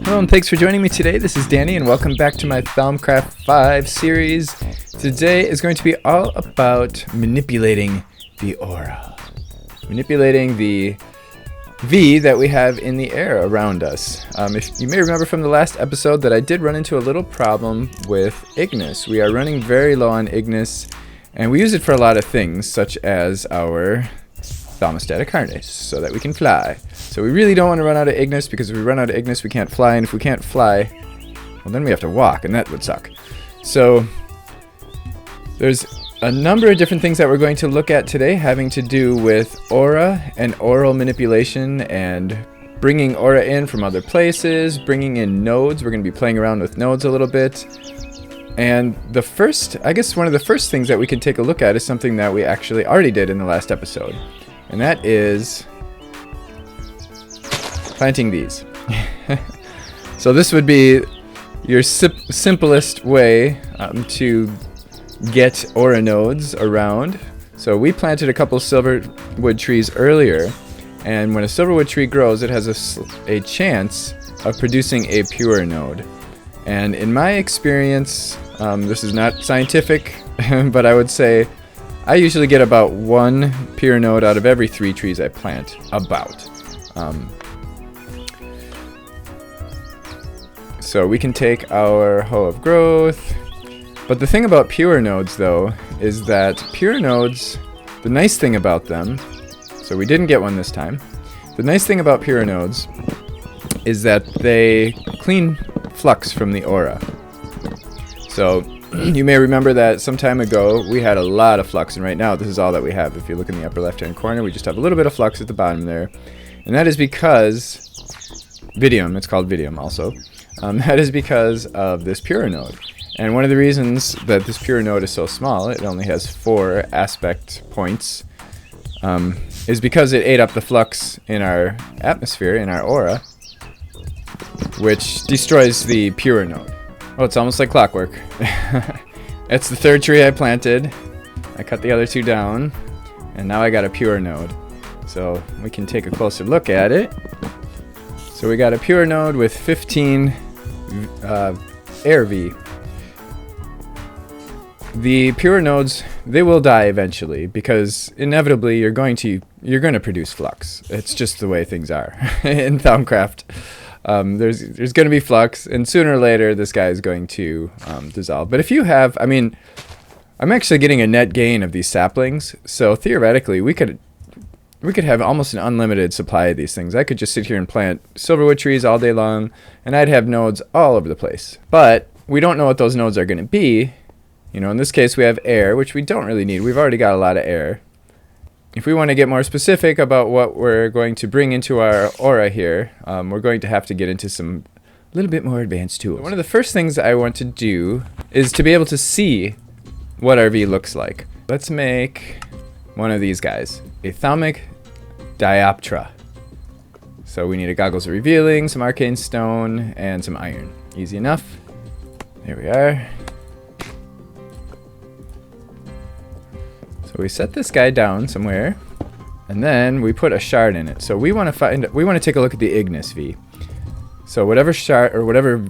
Hello and thanks for joining me today. This is Danny and welcome back to my Thaumcraft 5 series. Today is going to be all about manipulating the aura. Manipulating the V that we have in the air around us. If you may remember from the last episode that I did run into a little problem with Ignis. We are running very low on Ignis and we use it for a lot of things such as our thermostatic harness so that we can fly. So we really don't want to run out of Ignis because if we run out of Ignis we can't fly, and if we can't fly, well then we have to walk and that would suck. So there's a number of different things that we're going to look at today having to do with aura and aural manipulation and bringing aura in from other places, bringing in nodes. We're going to be playing around with nodes a little bit. And the first, I guess one of the first things that we can take a look at is something that we actually already did in the last episode. And that is planting these. So this would be your simplest way to get aura nodes around. So we planted a couple silverwood trees earlier, and when a silverwood tree grows it has a chance of producing a pure node. And in my experience, this is not scientific, but I would say I usually get about one pure node out of every 3 trees I plant, about. So we can take our hoe of growth. But the thing about pure nodes though is that pure nodes, the nice thing about them, so we didn't get one this time. The nice thing about pure nodes is that they clean flux from the aura. So you may remember that some time ago we had a lot of flux, and right now this is all that we have. If you look in the upper left hand corner, we just have a little bit of flux at the bottom there. And that is because Vidium, it's called Vidium also. That is because of this pure node. And one of the reasons that this pure node is so small, it only has 4 aspect points, is because it ate up the flux in our atmosphere, in our aura, which destroys the pure node. Oh, it's almost like clockwork. It's the 3rd tree I planted. I cut the other 2 down, and now I got a pure node. So we can take a closer look at it. So we got a pure node with 15 air V. The pure nodes, they will die eventually because inevitably you're going to produce flux. It's just the way things are in Thaumcraft. There's going to be flux, and sooner or later this guy is going to dissolve. But if you have, I mean, I'm actually getting a net gain of these saplings, so theoretically we could have almost an unlimited supply of these things. I could just sit here and plant silverwood trees all day long, and I'd have nodes all over the place. But we don't know what those nodes are going to be. You know, in this case we have air, which we don't really need. We've already got a lot of air. If we want to get more specific about what we're going to bring into our aura here, we're going to have to get into some little bit more advanced tools. One of the first things I want to do is to be able to see what our V looks like. Let's make one of these guys, a Thaumic Dioptra. So we need a Goggles of Revealing, some Arcane Stone, and some Iron. Easy enough. There we are. So we set this guy down somewhere, and then we put a shard in it. So we want to take a look at the Ignis V. So whatever shard or whatever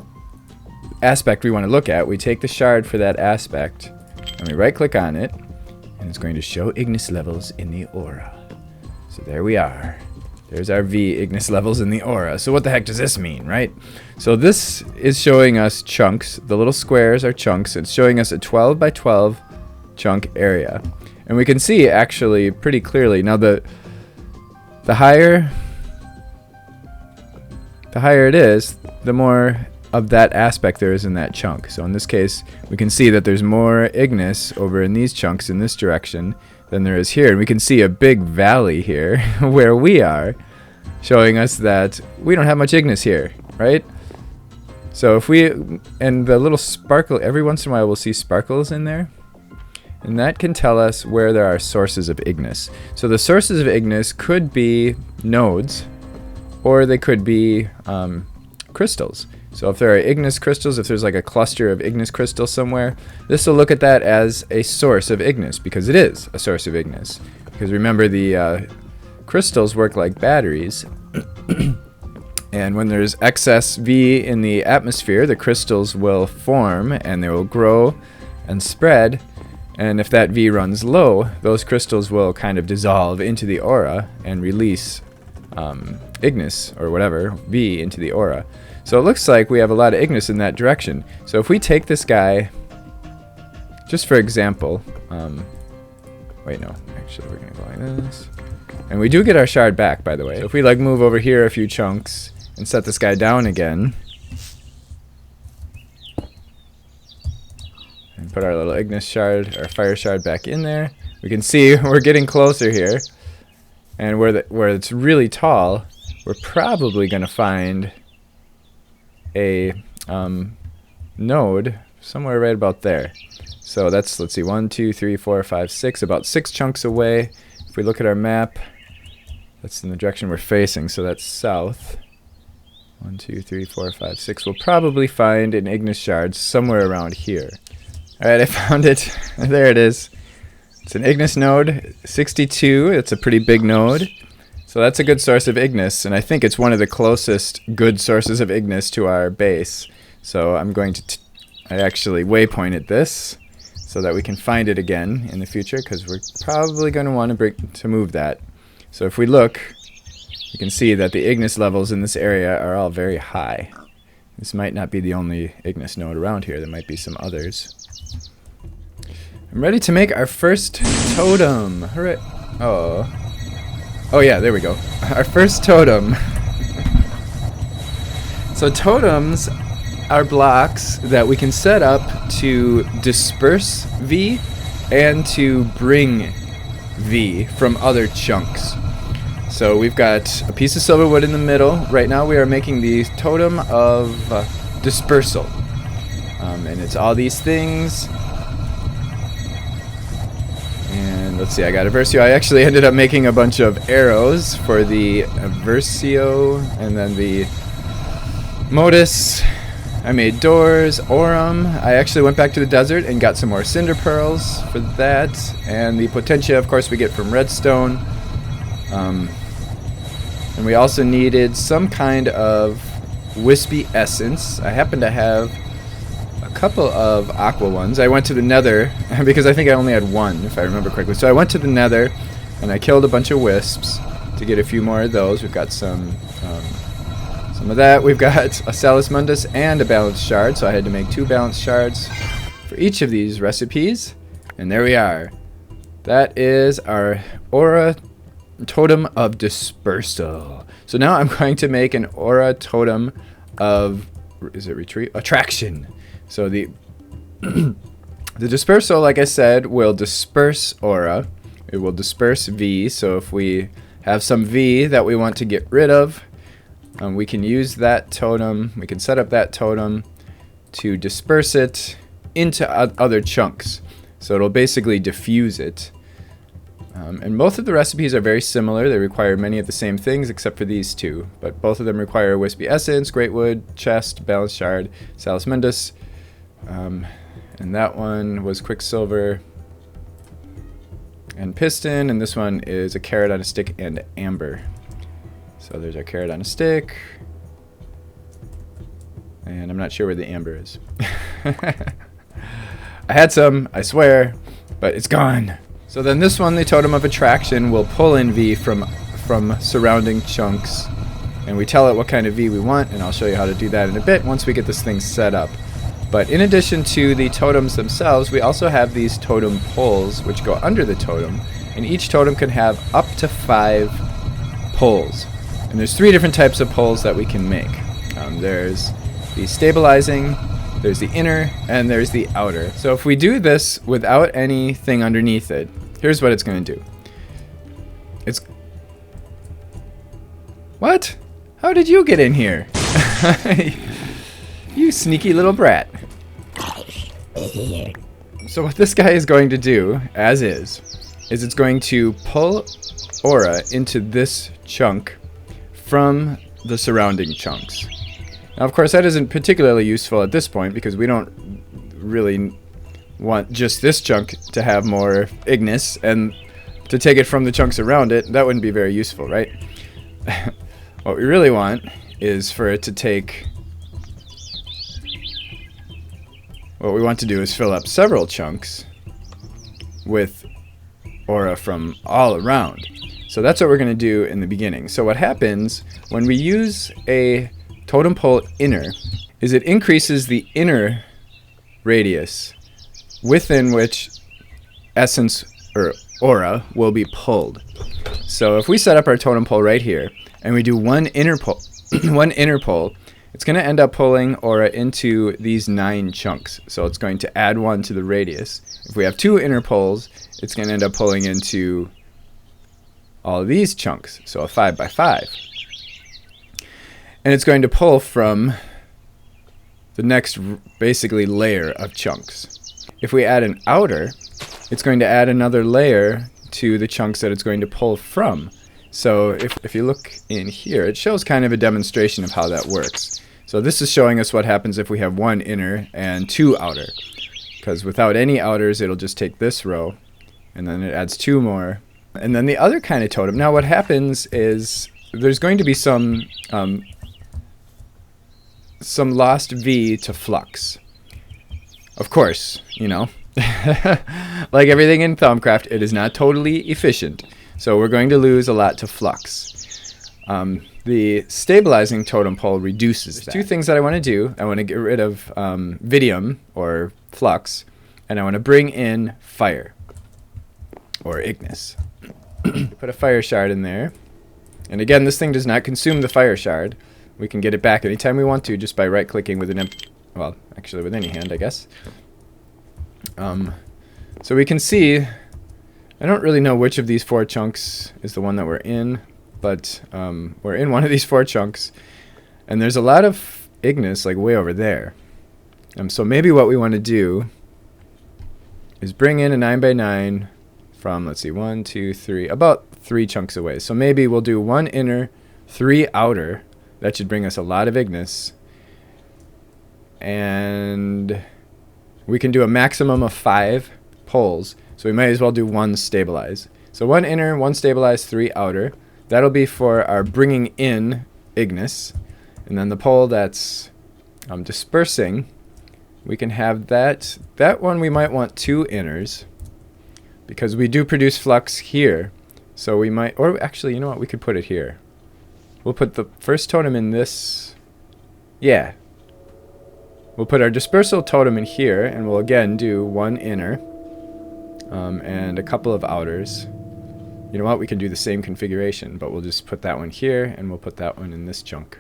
aspect we want to look at, we take the shard for that aspect, and we right click on it, and it's going to show Ignis levels in the aura. So there we are. There's our V Ignis levels in the aura. So what the heck does this mean, right? So this is showing us chunks. The little squares are chunks. It's showing us a 12 by 12 chunk area. And we can see actually pretty clearly. Now the higher it is, the more of that aspect there is in that chunk. So in this case, we can see that there's more Ignis over in these chunks in this direction than there is here. And we can see a big valley here where we are, showing us that we don't have much Ignis here, right? So if we, and the little sparkle, every once in a while we'll see sparkles in there. And that can tell us where there are sources of Ignis. So the sources of Ignis could be nodes, or they could be crystals. So if there are Ignis crystals, if there's like a cluster of Ignis crystals somewhere, this will look at that as a source of Ignis, because it is a source of Ignis. Because remember, the crystals work like batteries, And when there's excess V in the atmosphere, the crystals will form and they will grow and spread. And if that V runs low, those crystals will kind of dissolve into the aura and release Ignis or whatever, V, into the aura. So it looks like we have a lot of Ignis in that direction. So if we take this guy, just for example, wait, no, actually we're going to go like this. And we do get our shard back, by the way. So if we like move over here a few chunks and set this guy down again, and put our little Ignis shard, our fire shard back in there, we can see we're getting closer here. And where it's really tall, we're probably going to find a node somewhere right about there. So that's, let's see, 1, 2, 3, 4, 5, 6, about 6 chunks away. If we look at our map, that's in the direction we're facing, so that's south. 1, 2, 3, 4, 5, 6. We'll probably find an Ignis shard somewhere around here. Alright, I found it. There it is. It's an Ignis node, 62. It's a pretty big node. So that's a good source of Ignis, and I think it's one of the closest good sources of Ignis to our base. So I'm going to I actually waypointed this so that we can find it again in the future, because we're probably going to want to move that. So if we look, you can see that the Ignis levels in this area are all very high. This might not be the only Ignis node around here. There might be some others. I'm ready to make our first totem. Hooray. Oh yeah, there we go. Our first totem. So totems are blocks that we can set up to disperse V and to bring V from other chunks. So we've got a piece of silver wood in the middle. Right now we are making the totem of dispersal. And it's all these things. And let's see, I got a Versio. I actually ended up making a bunch of arrows for the Versio and then the Modus. I made doors, Aurum. I actually went back to the desert and got some more cinder pearls for that. And the Potentia, of course, we get from redstone. And we also needed some kind of wispy essence. I happen to have a couple of aqua ones. I went to the nether because I think I only had one, if I remember correctly. So I went to the nether and I killed a bunch of wisps to get a few more of those. We've got some of that. We've got a Salus Mundus and a balanced shard, so I had to make 2 balanced shards for each of these recipes. And there we are. That is our Aura Totem of Dispersal. So now I'm going to make an Aura Totem of, is it retreat? Attraction. So the the Dispersal, like I said, will disperse Aura. It will disperse V. So if we have some V that we want to get rid of, we can use that totem. We can set up that totem to disperse it into other chunks. So it'll basically diffuse it. And both of the recipes are very similar. They require many of the same things except for these two. But both of them require Wispy Essence, Great Wood, Chest, Balanced Shard, Salus Mundus. And that one was Quicksilver and Piston. And this one is a Carrot on a Stick and Amber. So there's our Carrot on a Stick. And I'm not sure where the Amber is. I had some, I swear, but it's gone. So then this one, the Totem of Attraction, will pull in V from surrounding chunks. And we tell it what kind of V we want, and I'll show you how to do that in a bit once we get this thing set up. But in addition to the totems themselves, we also have these totem poles, which go under the totem. And each totem can have up to 5 poles. And there's 3 different types of poles that we can make. There's the stabilizing, there's the inner, and there's the outer. So if we do this without anything underneath it, here's what it's going to do. It's... What? How did you get in here? You sneaky little brat. So what this guy is going to do, as is it's going to pull aura into this chunk from the surrounding chunks. Now, of course, that isn't particularly useful at this point because we don't really want just this chunk to have more Ignis, and to take it from the chunks around it, that wouldn't be very useful, right? What we really want is for it to take... What we want to do is fill up several chunks with aura from all around. So that's what we're going to do in the beginning. So what happens when we use a totem pole inner is it increases the inner radius within which essence or aura will be pulled. So if we set up our totem pole right here and we do one inner pole, it's going to end up pulling aura into these 9 chunks. So it's going to add 1 to the radius. If we have 2 inner poles, it's going to end up pulling into all of these chunks. So a 5 by 5. And it's going to pull from the next basically layer of chunks. If we add an outer, it's going to add another layer to the chunks that it's going to pull from. So if you look in here, it shows kind of a demonstration of how that works. So this is showing us what happens if we have 1 inner and 2 outer. Because without any outers, it'll just take this row, and then it adds 2 more. And then the other kind of totem. Now what happens is there's going to be some lost V to flux. Of course, you know, like everything in Thaumcraft, it is not totally efficient. So we're going to lose a lot to flux. The stabilizing totem pole reduces that. There's 2 things that I want to do. I want to get rid of Vidium, or flux, and I want to bring in fire, or Ignis. Put a fire shard in there. And again, this thing does not consume the fire shard. We can get it back anytime we want to just by right-clicking with an well, actually with any hand, I guess. So we can see, I don't really know which of these 4 chunks is the one that we're in, but we're in one of these 4 chunks, and there's a lot of Ignis like way over there. So maybe what we want to do is bring in a 9 by 9 from, let's see, 1, 2, 3, about 3 chunks away. So maybe we'll do 1 inner, 3 outer. That should bring us a lot of Ignis. And we can do a maximum of 5 poles. So we might as well do 1 stabilize. So 1 inner, 1 stabilize, 3 outer. That'll be for our bringing in Ignis. And then the pole that's dispersing, we can have that. That one we might want 2 inners, because we do produce flux here. So we might, or actually, you know what, we could put it here. We'll put the first totem in this. Yeah. We'll put our dispersal totem in here, and we'll again do 1 inner and a couple of outers. You know what, we can do the same configuration, but we'll just put that one here, and we'll put that one in this chunk.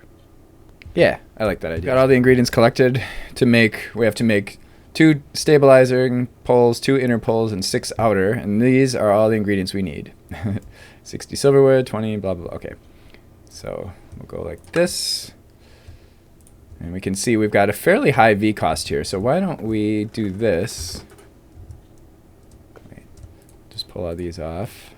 Yeah, I like that idea. Got all the ingredients collected to make, we have to make 2 stabilizing poles, 2 inner poles, and 6 outer, and these are all the ingredients we need. 60 silverwood, 20, blah, blah, blah. Okay. So we'll go like this, and we can see we've got a fairly high V cost here. So why don't we do this? Wait, just pull all these off.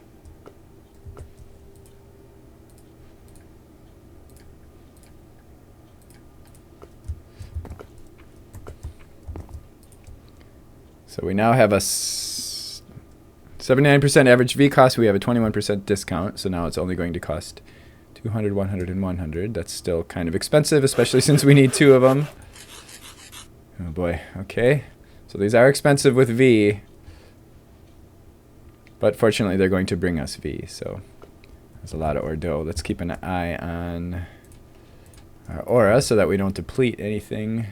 So we now have a 79% average V cost. We have a 21% discount, so now it's only going to cost 200, 100, and 100. That's still kind of expensive, especially since we need 2 of them. Oh boy, okay. So these are expensive with V, but fortunately they're going to bring us V, so there's a lot of Ordo. Let's keep an eye on our aura so that we don't deplete anything.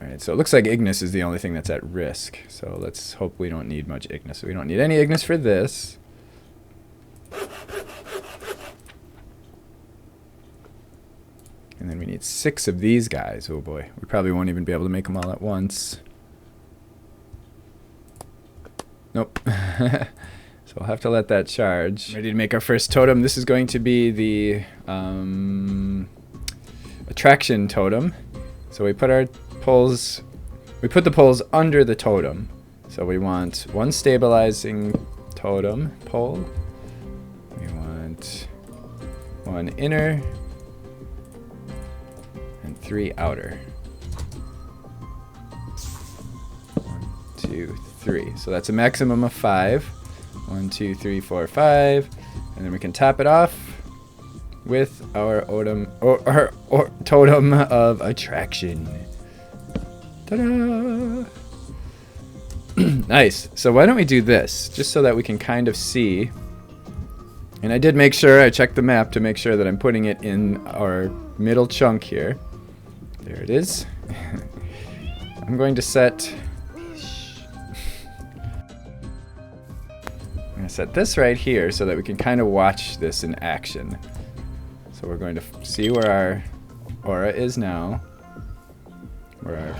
Alright, so it looks like Ignis is the only thing that's at risk, so let's hope we don't need much Ignis. So we don't need any Ignis for this. And then we need 6 of these guys. Oh boy, we probably won't even be able to make them all at once. Nope. So we'll have to let that charge. Ready to make our first totem. This is going to be the attraction totem. So we put our poles, we put the poles under the totem. So we want 1 stabilizing totem pole. We want 1 inner and 3 outer. 1, 2, 3. So that's a maximum of 5. 1, 2, 3, 4, 5. And then we can top it off with our totem of attraction. Ta-da! Nice. So why don't we do this, just so that we can kind of see. And I did make sure, I checked the map to make sure that I'm putting it in our middle chunk here. There it is. I'm going to set... I'm going to set this right here so that we can kind of watch this in action. So we're going to see where our aura is now. Where our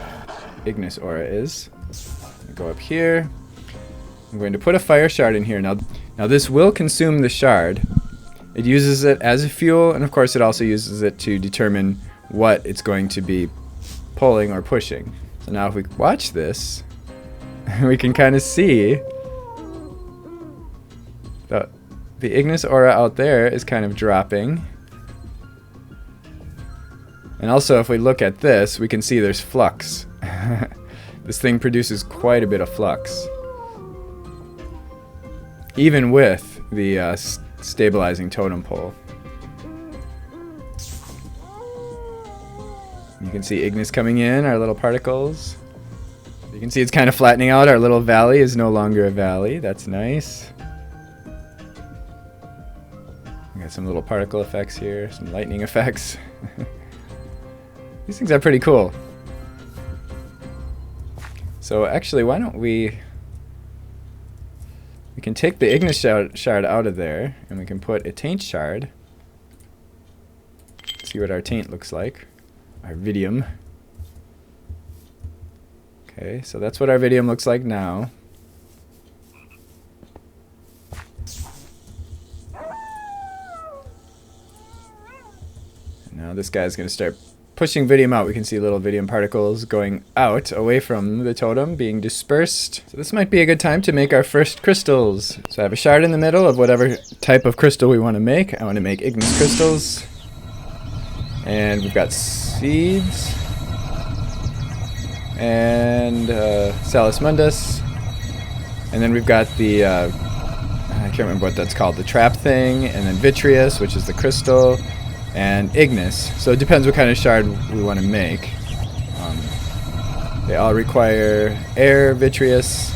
Ignis aura is. Go up here. I'm going to put a fire shard in here. Now this will consume the shard. It uses it as a fuel, and of course it also uses it to determine what it's going to be pulling or pushing. So now if we watch this, we can kind of see the Ignis aura out there is kind of dropping. And also if we look at this, we can see there's flux. This thing produces quite a bit of flux. Even with the stabilizing totem pole. You can see Ignis coming in, our little particles. You can see it's kind of flattening out. Our little valley is no longer a valley. That's nice. We got some little particle effects here, some lightning effects. These things are pretty cool. So actually, why don't we can take the Ignis shard out of there, and we can put a taint shard. See what our taint looks like. Our vidium. Okay, so that's what our vidium looks like now. And now this guy's going to start pushing vidium out. We can see little vidium particles going out, away from the totem, being dispersed. So this might be a good time to make our first crystals. So I have a shard in the middle of whatever type of crystal we want to make. I want to make Ignis crystals. And we've got seeds. And Salus Mundus. And then we've got the, I can't remember what that's called, the trap thing. And then Vitreous, which is the crystal. And Ignis. So it depends what kind of shard we want to make. They all require air, vitreous.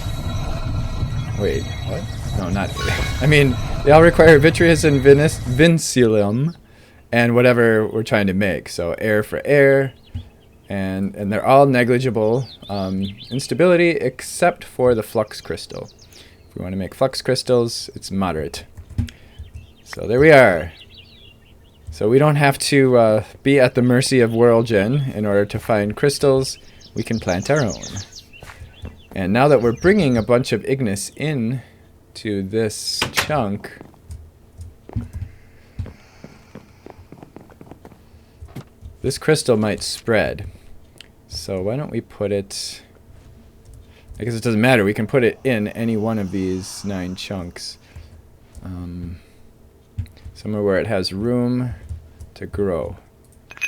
Wait, what? No, not. I mean, they all require vitreous and vincilium, and whatever we're trying to make. So air for air, and they're all negligible instability except for the flux crystal. If we want to make flux crystals, it's moderate. So there we are. So we don't have to be at the mercy of Whirlgen in order to find crystals. We can plant our own. And now that we're bringing a bunch of Ignis in to this chunk, this crystal might spread. So why don't we put it... I guess it doesn't matter. We can put it in any one of these 9 chunks. Somewhere where it has room to grow.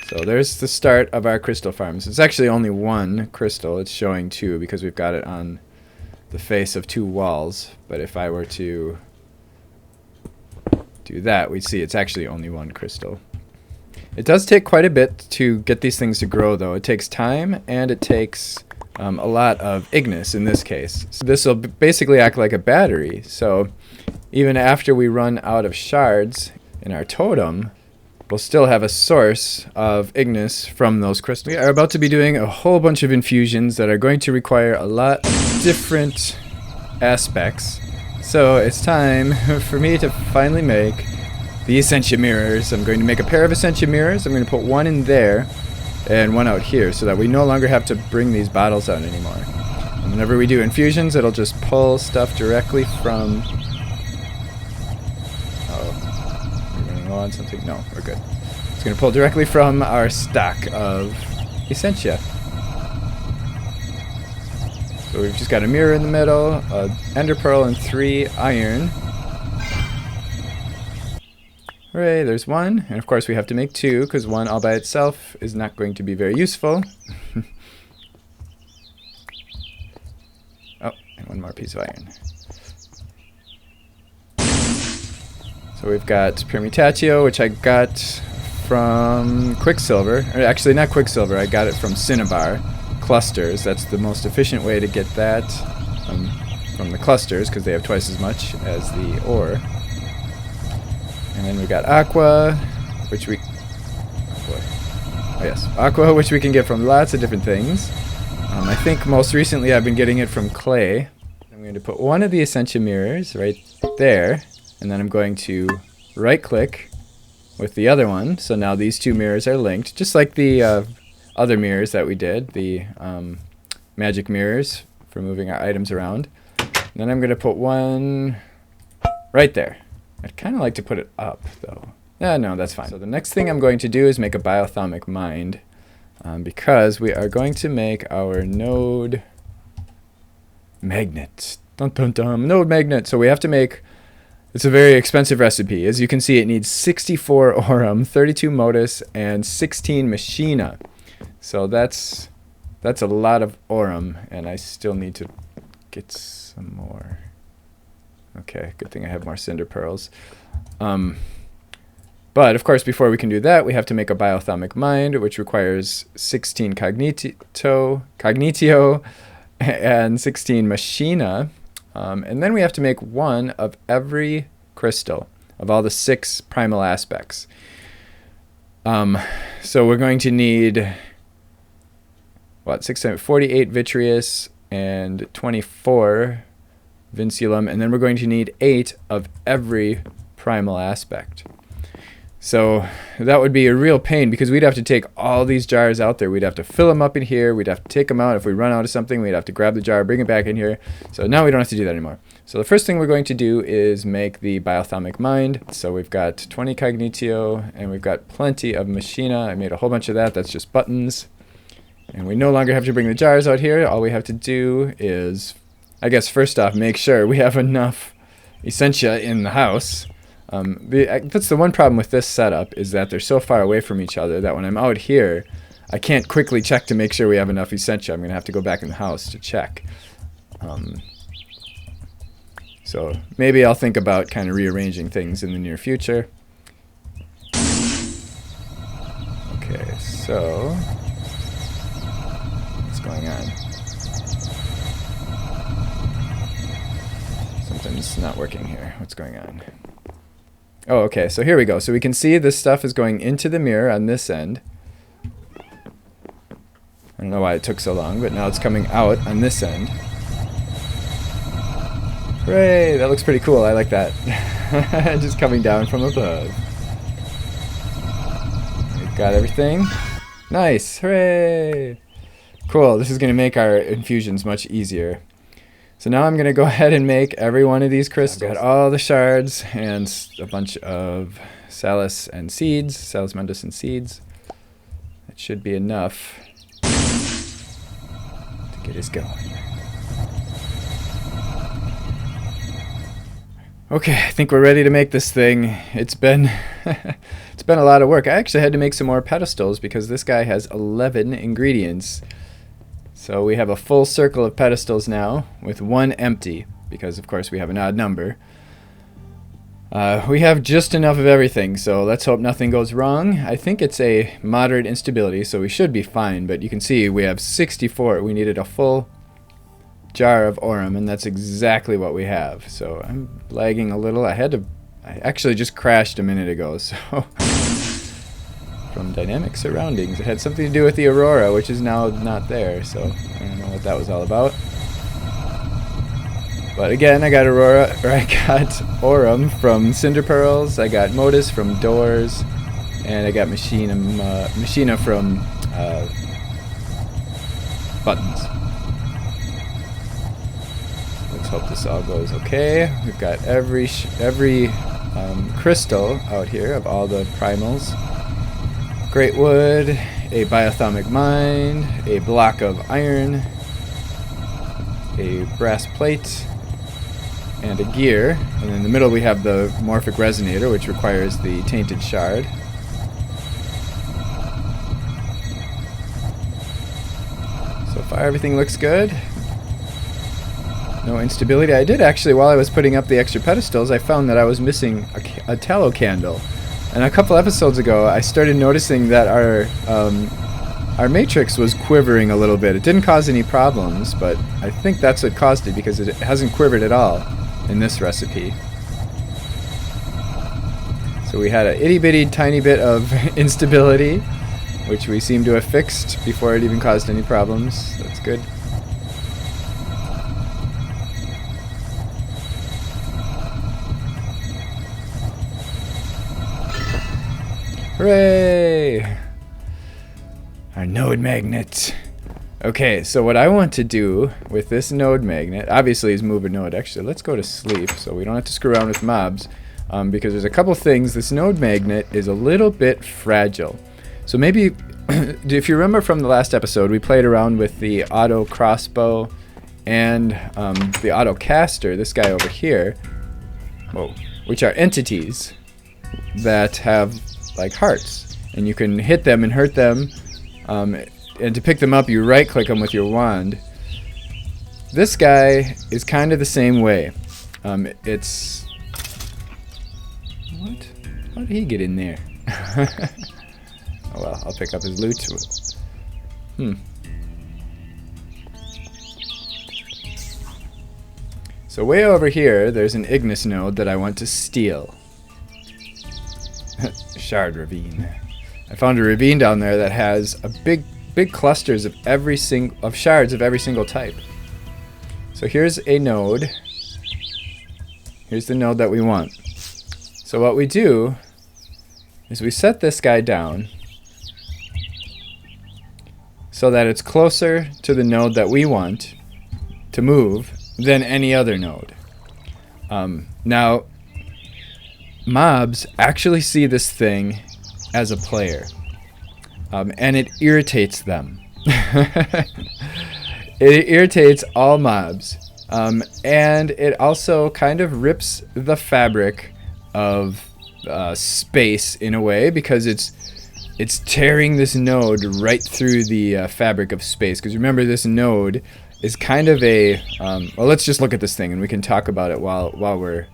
So there's the start of our crystal farms. It's actually only 1 crystal. It's showing 2 because we've got it on the face of 2 walls. But if I were to do that, we'd see it's actually only 1 crystal. It does take quite a bit to get these things to grow, though. It takes time, and it takes a lot of Ignis in this case. So this will basically act like a battery. So even after we run out of shards in our totem, we'll still have a source of Ignis from those crystals. We are about to be doing a whole bunch of infusions that are going to require a lot of different aspects. So it's time for me to finally make the Essentia mirrors. I'm going to make a pair of Essentia mirrors. I'm going to put 1 in there and 1 out here so that we no longer have to bring these bottles out anymore. And whenever we do infusions, it'll just pull stuff directly from... on something? No, we're good. It's going to pull directly from our stack of Essentia. So we've just got a mirror in the middle, a ender pearl, and 3 iron. Hooray, there's 1. And of course we have to make 2, because 1 all by itself is not going to be very useful. Oh, and 1 more piece of iron. So So we've got Permutatio, which I got from Quicksilver. Or actually, not Quicksilver, I got it from Cinnabar. Clusters, that's the most efficient way to get that from the clusters, because they have twice as much as the ore. And then we got Aqua, which we... Oh boy. Oh yes, Aqua, which we can get from lots of different things. I think most recently I've been getting it from clay. I'm going to put one of the Essentia mirrors right there, and then I'm going to right-click with the other one. So now these two mirrors are linked, just like the other mirrors that we did, the magic mirrors for moving our items around. And then I'm going to put one right there. I'd kind of like to put it up, though. No, that's fine. So the next thing I'm going to do is make a biothalmic mind, because we are going to make our node magnet. Dun dun dun, node magnet. So we have to make, it's a very expensive recipe. As you can see, it needs 64 aurum, 32 modus, and 16 machina. So that's a lot of aurum, and I still need to get some more. Okay, good thing I have more cinder pearls. But of course, before we can do that, we have to make a biothalmic mind, which requires 16 cognitio and 16 machina. And then we have to make one of every crystal of all the 6 primal aspects. So we're going to need, what, 48 vitreous and 24 vinculum, and then we're going to need 8 of every primal aspect. So that would be a real pain, because we'd have to take all these jars out there. We'd have to fill them up in here. We'd have to take them out. If we run out of something, we'd have to grab the jar, bring it back in here. So now we don't have to do that anymore. So the first thing we're going to do is make the biothalmic mind. So we've got 20 cognitio, and we've got plenty of machina. I made a whole bunch of that. That's just buttons. And we no longer have to bring the jars out here. All we have to do is, I guess first off, make sure we have enough Essentia in the house. That's the one problem with this setup, is that they're so far away from each other that when I'm out here, I can't quickly check to make sure we have enough Essentia. I'm going to have to go back in the house to check. So maybe I'll think about kind of rearranging things in the near future. Okay, so what's going on? Something's not working here. What's going on? Oh, okay, so here we go. So we can see this stuff is going into the mirror on this end. I don't know why it took so long, but now it's coming out on this end. Hooray, that looks pretty cool. I like that. Just coming down from above. We've got everything. Nice, hooray. Cool, this is going to make our infusions much easier. So now I'm going to go ahead and make every one of these crystals. I've got all the shards and a bunch of Salus and seeds, Salus Mundus and seeds. That should be enough to get us going. Okay, I think we're ready to make this thing. It's been it's been a lot of work. I actually had to make some more pedestals because this guy has 11 ingredients. So we have a full circle of pedestals now with one empty, because of course we have an odd number. We have just enough of everything, so let's hope nothing goes wrong. I think it's a moderate instability, so we should be fine, but you can see we have 64. We needed a full jar of aurum, and that's exactly what we have. So I'm lagging a little. I actually just crashed a minute ago, so from dynamic surroundings. It had something to do with the aurora, which is now not there, so I don't know what that was all about. But again, I got aurum from cinder pearls, I got modus from doors, and I got machina from buttons. Let's hope this all goes okay. We've got every crystal out here of all the primals. Great wood, a biothalmic mind, a block of iron, a brass plate, and a gear. And in the middle we have the morphic resonator, which requires the tainted shard. So far everything looks good. No instability. I did actually, while I was putting up the extra pedestals, I found that I was missing a tallow candle. And a couple episodes ago, I started noticing that our matrix was quivering a little bit. It didn't cause any problems, but I think that's what caused it, because it hasn't quivered at all in this recipe. So we had a itty bitty tiny bit of instability, which we seem to have fixed before it even caused any problems. That's good. Hooray! Our node magnet. Okay, so what I want to do with this node magnet, obviously, is move a node. Actually, let's go to sleep so we don't have to screw around with mobs, because there's a couple things. This node magnet is a little bit fragile. So maybe, if you remember from the last episode, we played around with the auto crossbow and the auto caster, this guy over here, which are entities that have like hearts, and you can hit them and hurt them, and to pick them up you right click them with your wand. This guy is kind of the same way. It's what? How did he get in there? Oh well, I'll pick up his loot. So way over here there's an Ignis node that I want to steal. Shard ravine. I found a ravine down there that has a big clusters of shards of every single type. So here's a node. Here's the node that we want. So what we do is we set this guy down so that it's closer to the node that we want to move than any other node. Now, mobs actually see this thing as a player, and it irritates them. It irritates all mobs, and it also kind of rips the fabric of space in a way, because it's tearing this node right through the fabric of space. Because remember, this node is kind of a well, let's just look at this thing and we can talk about it while we're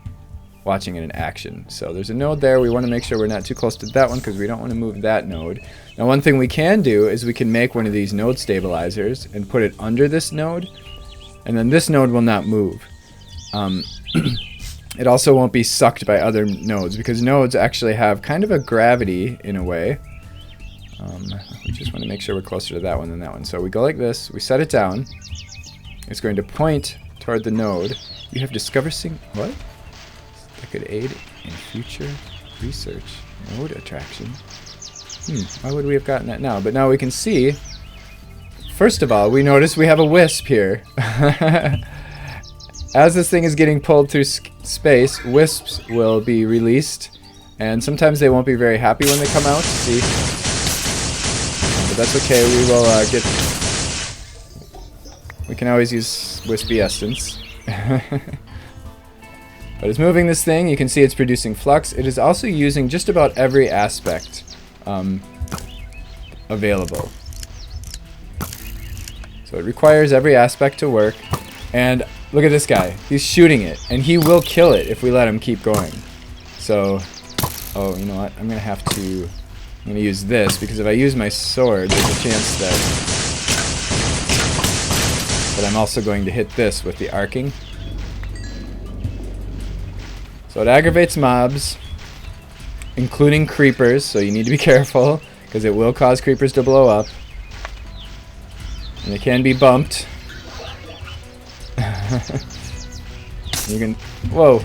watching it in action. So there's a node there. We want to make sure we're not too close to that one, because we don't want to move that node. Now, one thing we can do is we can make one of these node stabilizers and put it under this node, and then this node will not move. It also won't be sucked by other nodes, because nodes actually have kind of a gravity in a way. We just want to make sure we're closer to that one than that one. So we go like this, we set it down, it's going to point toward the node. You have discovered what? That could aid in future research. Node attraction. Why would we have gotten that now? But now we can see, first of all, we notice we have a wisp here. As this thing is getting pulled through space, wisps will be released, and sometimes they won't be very happy when they come out. See? But that's okay, we can always use wispy essence. But it's moving this thing. You can see it's producing flux. It is also using just about every aspect available. So it requires every aspect to work. And look at this guy. He's shooting it, and he will kill it if we let him keep going. So, oh, you know what? I'm going to use this, because if I use my sword, there's a chance that I'm also going to hit this with the arcing. So it aggravates mobs, including creepers, so you need to be careful, because it will cause creepers to blow up. And they can be bumped. You can... Whoa!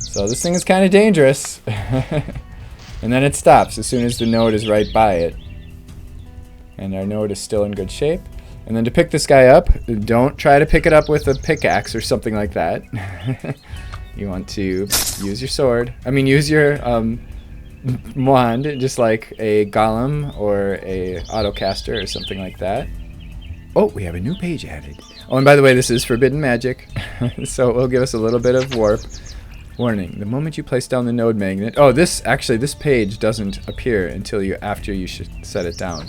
So this thing is kind of dangerous. And then it stops as soon as the node is right by it. And our node is still in good shape. And then to pick this guy up, don't try to pick it up with a pickaxe or something like that. You want to use your sword. I mean, use your wand, just like a golem or a autocaster or something like that. Oh, we have a new page added. Oh, and by the way, this is forbidden magic, so it will give us a little bit of warp. Warning, the moment you place down the node magnet... Oh, this page doesn't appear until after you should set it down.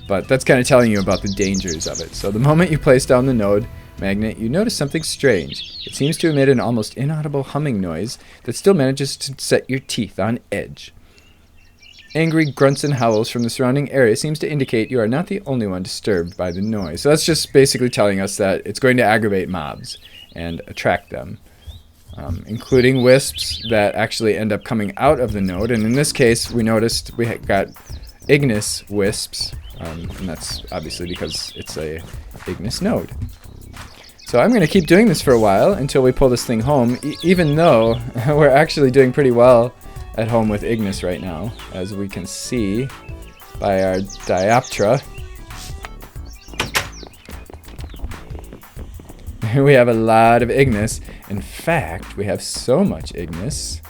But that's kind of telling you about the dangers of it. So the moment you place down the node magnet, you notice something strange. It seems to emit an almost inaudible humming noise that still manages to set your teeth on edge. Angry grunts and howls from the surrounding area seems to indicate you are not the only one disturbed by the noise. So that's just basically telling us that it's going to aggravate mobs and attract them. Including wisps that actually end up coming out of the node. And in this case, we noticed we got Ignis wisps. And that's obviously because it's a Ignis node. So I'm going to keep doing this for a while until we pull this thing home, even though we're actually doing pretty well at home with Ignis right now, as we can see by our dioptra. We have a lot of Ignis. In fact, we have so much Ignis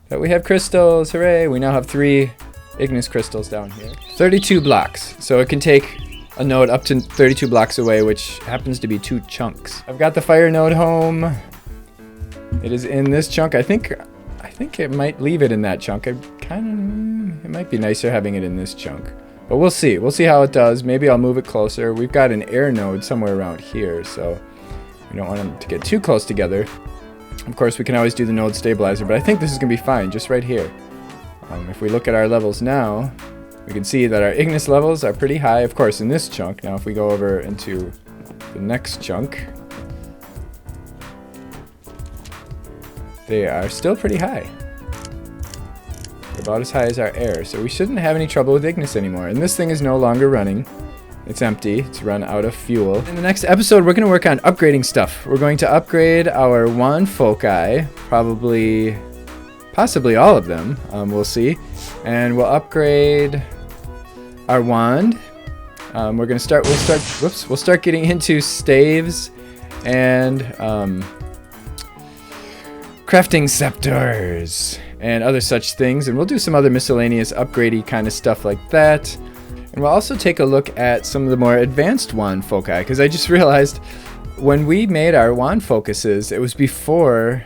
that we have crystals. Hooray! We now have 3 Ignis crystals down here. 32 blocks. So it can take a node up to 32 blocks away, which happens to be 2 chunks. I've got the fire node home. It is in this chunk. I think it might leave it in that chunk. It might be nicer having it in this chunk. But we'll see. We'll see how it does. Maybe I'll move it closer. We've got an air node somewhere around here, so we don't want them to get too close together. Of course, we can always do the node stabilizer, but I think this is going to be fine, just right here. If we look at our levels now, we can see that our Ignis levels are pretty high, of course, in this chunk. Now, if we go over into the next chunk, they are still pretty high. About as high as our air, so we shouldn't have any trouble with Ignis anymore. And this thing is no longer running. It's empty. It's run out of fuel. In the next episode, we're going to work on upgrading stuff. We're going to upgrade our wand foci, possibly all of them. We'll see. And we'll upgrade our wand. We'll start getting into staves and crafting scepters and other such things, and we'll do some other miscellaneous upgradey kind of stuff like that. And we'll also take a look at some of the more advanced wand foci, because I just realized when we made our wand focuses, it was before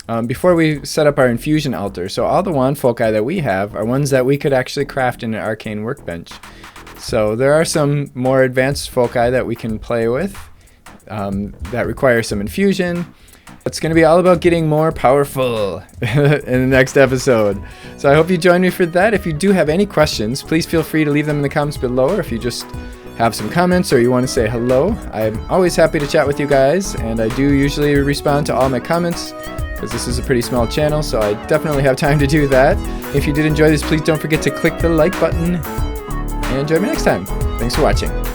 we set up our infusion altar. So all the wand foci that we have are ones that we could actually craft in an arcane workbench. So there are some more advanced foci that we can play with that require some infusion. It's going to be all about getting more powerful in the next episode. So I hope you join me for that. If you do have any questions, please feel free to leave them in the comments below. Or if you just have some comments or you want to say hello, I'm always happy to chat with you guys. And I do usually respond to all my comments because this is a pretty small channel, so I definitely have time to do that. If you did enjoy this, please don't forget to click the like button and join me next time. Thanks for watching.